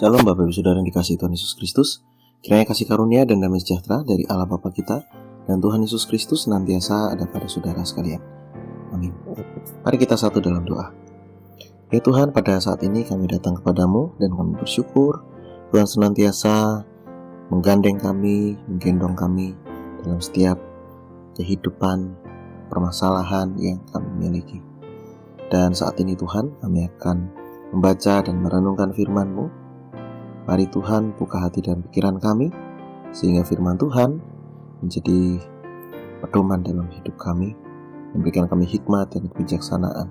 Shalom Bapak Ibu Saudara yang dikasihi Tuhan Yesus Kristus. Kiranya kasih karunia dan damai sejahtera dari Allah Bapa kita dan Tuhan Yesus Kristus senantiasa ada pada saudara sekalian. Amin. Mari kita satu dalam doa. Ya Tuhan, pada saat ini kami datang kepadamu dan kami bersyukur Tuhan senantiasa menggandeng kami, menggendong kami dalam setiap kehidupan, permasalahan yang kami miliki. Dan saat ini Tuhan, kami akan membaca dan merenungkan firman-Mu. Mari Tuhan buka hati dan pikiran kami, sehingga firman Tuhan menjadi pedoman dalam hidup kami, memberikan kami hikmat dan kebijaksanaan,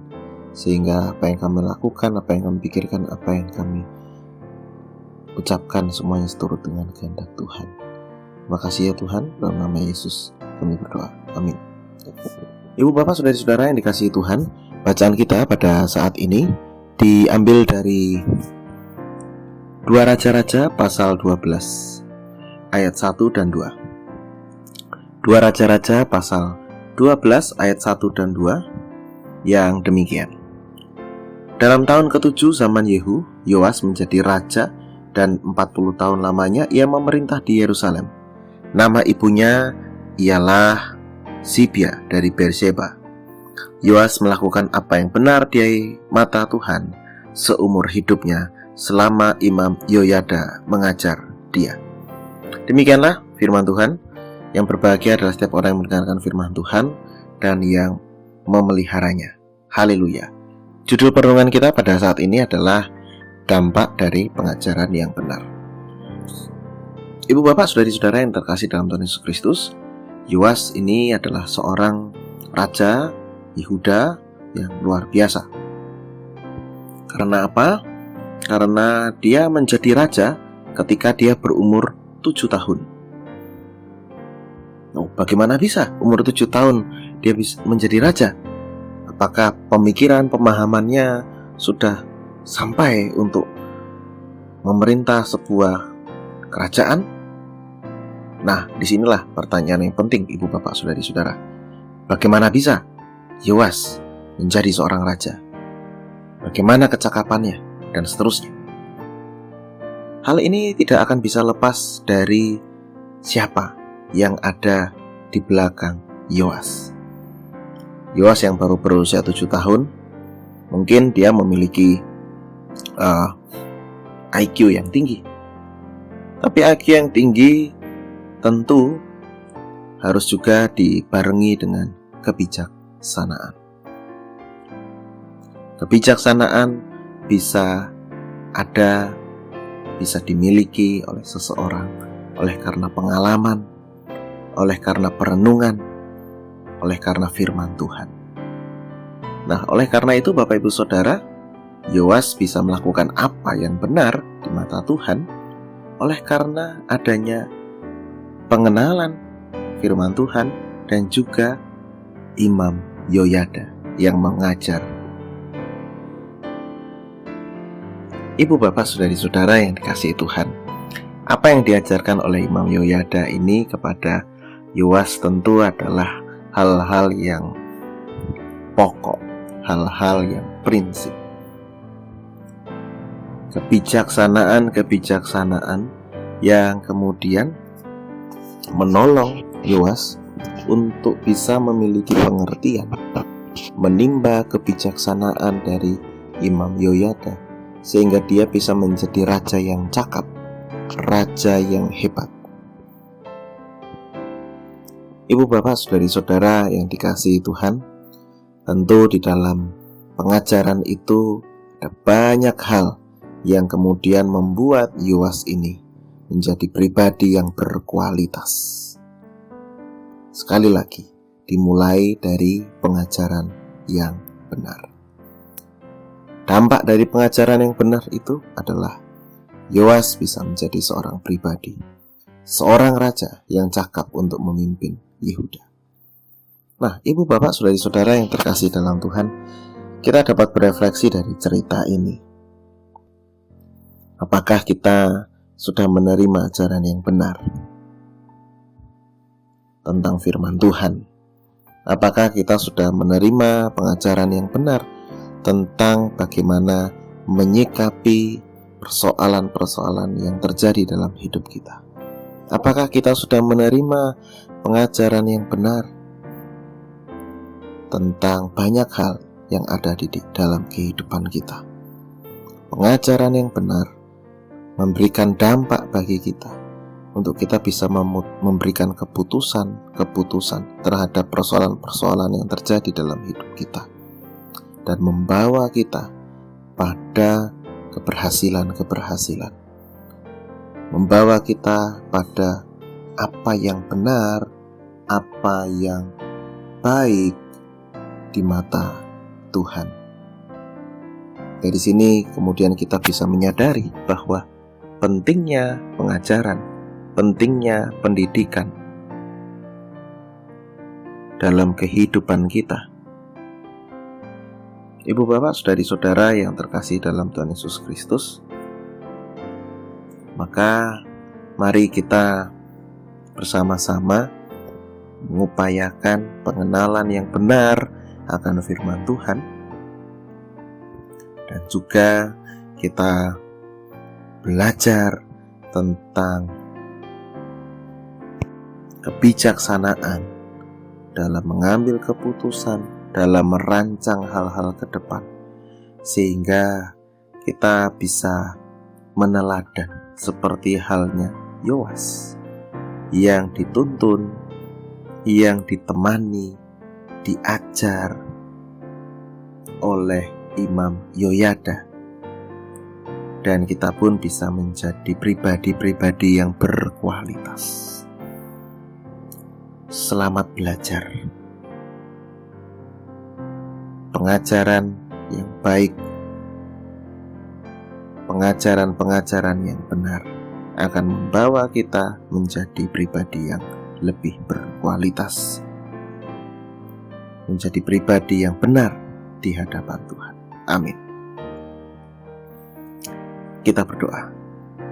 sehingga apa yang kami lakukan, apa yang kami pikirkan, apa yang kami ucapkan, semuanya seturut dengan kehendak Tuhan. Terima kasih ya Tuhan, dalam nama Yesus kami berdoa, amin. Ibu bapak saudara-saudara yang dikasihi Tuhan, bacaan kita pada saat ini diambil dari 2 Raja-Raja pasal 12 ayat 1 dan 2. 2 Raja-Raja pasal 12 ayat 1 dan 2 yang demikian. Dalam tahun ke-7 zaman Yehu, Yoas menjadi raja dan 40 tahun lamanya ia memerintah di Yerusalem. Nama ibunya ialah Zibia dari Berseba. Yoas melakukan apa yang benar di mata Tuhan seumur hidupnya selama Imam Yoyada mengajar dia. Demikianlah firman Tuhan. Yang berbahagia adalah setiap orang yang mendengarkan firman Tuhan dan yang memeliharanya. Haleluya. Judul perenungan kita pada saat ini adalah dampak dari pengajaran yang benar. Ibu bapak saudari-saudara yang terkasih dalam Tuhan Yesus Kristus, Yoas ini adalah seorang raja Yehuda yang luar biasa. Karena apa? Karena dia menjadi raja ketika dia berumur 7 tahun. Bagaimana bisa umur 7 tahun dia bisa menjadi raja? Apakah pemikiran, pemahamannya sudah sampai untuk memerintah sebuah kerajaan? Nah, disinilah pertanyaan yang penting ibu bapak saudari-saudara. Bagaimana bisa Yoas menjadi seorang raja? Bagaimana kecakapannya? Dan seterusnya. Hal ini tidak akan bisa lepas dari siapa yang ada di belakang Yoas. Yoas yang baru berusia 7 tahun, mungkin dia memiliki IQ yang tinggi. Tapi IQ yang tinggi tentu harus juga dibarengi dengan kebijaksanaan. Kebijaksanaan bisa ada, bisa dimiliki oleh seseorang oleh karena pengalaman, oleh karena perenungan, oleh karena firman Tuhan. Nah, oleh karena itu Bapak Ibu Saudara, Yoas bisa melakukan apa yang benar di mata Tuhan oleh karena adanya pengenalan firman Tuhan dan juga Imam Yoyada yang mengajar. Ibu bapak saudari-saudara yang dikasihi Tuhan, apa yang diajarkan oleh Imam Yoyada ini kepada Yoas tentu adalah hal-hal yang pokok, hal-hal yang prinsip. Kebijaksanaan yang kemudian menolong Yoas untuk bisa memiliki pengertian, menimba kebijaksanaan dari Imam Yoyada, sehingga dia bisa menjadi raja yang cakap, raja yang hebat. Ibu bapak saudari-saudara yang dikasihi Tuhan, tentu di dalam pengajaran itu ada banyak hal yang kemudian membuat Yoas ini menjadi pribadi yang berkualitas. Sekali lagi, dimulai dari pengajaran yang benar. Dampak dari pengajaran yang benar itu adalah Yoas bisa menjadi seorang pribadi, seorang raja yang cakap untuk memimpin Yehuda. Nah, ibu bapak saudari-saudara yang terkasih dalam Tuhan, kita dapat berefleksi dari cerita ini. Apakah kita sudah menerima ajaran yang benar tentang firman Tuhan? Apakah kita sudah menerima pengajaran yang benar tentang bagaimana menyikapi persoalan-persoalan yang terjadi dalam hidup kita? Apakah kita sudah menerima pengajaran yang benar tentang banyak hal yang ada di dalam kehidupan kita? Pengajaran yang benar memberikan dampak bagi kita untuk kita bisa memberikan keputusan terhadap persoalan-persoalan yang terjadi dalam hidup kita, dan membawa kita pada keberhasilan, membawa kita pada apa yang benar, apa yang baik di mata Tuhan. Dari sini kemudian kita bisa menyadari bahwa pentingnya pengajaran, pentingnya pendidikan dalam kehidupan kita. Ibu bapak, saudari-saudara yang terkasih dalam Tuhan Yesus Kristus, maka mari kita bersama-sama mengupayakan pengenalan yang benar akan firman Tuhan, dan juga kita belajar tentang kebijaksanaan dalam mengambil keputusan, dalam merancang hal-hal ke depan, sehingga kita bisa meneladan seperti halnya Yoas yang dituntun, yang ditemani, diajar oleh Imam Yoyada. Dan kita pun bisa menjadi pribadi-pribadi yang berkualitas. Selamat belajar. Pengajaran yang baik, pengajaran-pengajaran yang benar akan membawa kita menjadi pribadi yang lebih berkualitas, menjadi pribadi yang benar di hadapan Tuhan. Amin. Kita berdoa.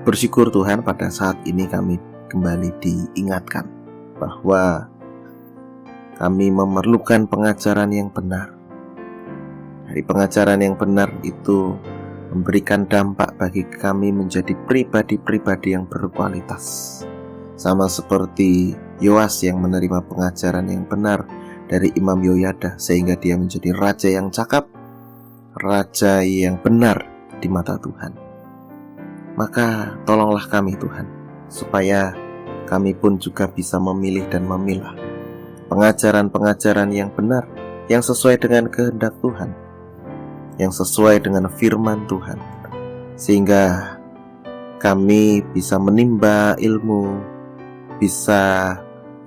Bersyukur Tuhan, pada saat ini kami kembali diingatkan bahwa kami memerlukan pengajaran yang benar. Dari pengajaran yang benar itu memberikan dampak bagi kami menjadi pribadi-pribadi yang berkualitas. Sama seperti Yoas yang menerima pengajaran yang benar dari Imam Yoyada, sehingga dia menjadi raja yang cakap, raja yang benar di mata Tuhan. Maka tolonglah kami Tuhan, supaya kami pun juga bisa memilih dan memilah pengajaran-pengajaran yang benar, yang sesuai dengan kehendak Tuhan, yang sesuai dengan firman Tuhan, sehingga kami bisa menimba ilmu, bisa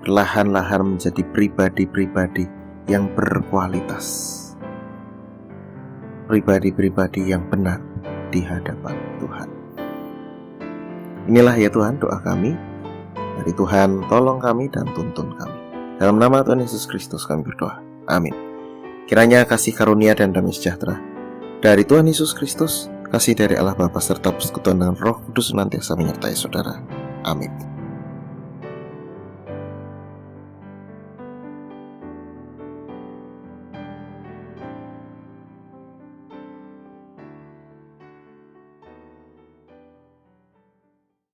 perlahan-lahan menjadi pribadi-pribadi yang berkualitas, pribadi-pribadi yang benar di hadapan Tuhan. Inilah ya Tuhan doa kami. Dari Tuhan tolong kami dan tuntun kami. Dalam nama Tuhan Yesus Kristus kami berdoa. Amin. Kiranya kasih karunia dan damai sejahtera dari Tuhan Yesus Kristus, kasih dari Allah Bapa serta persekutuan dengan Roh Kudus senantiasa menyertai saudara. Amin.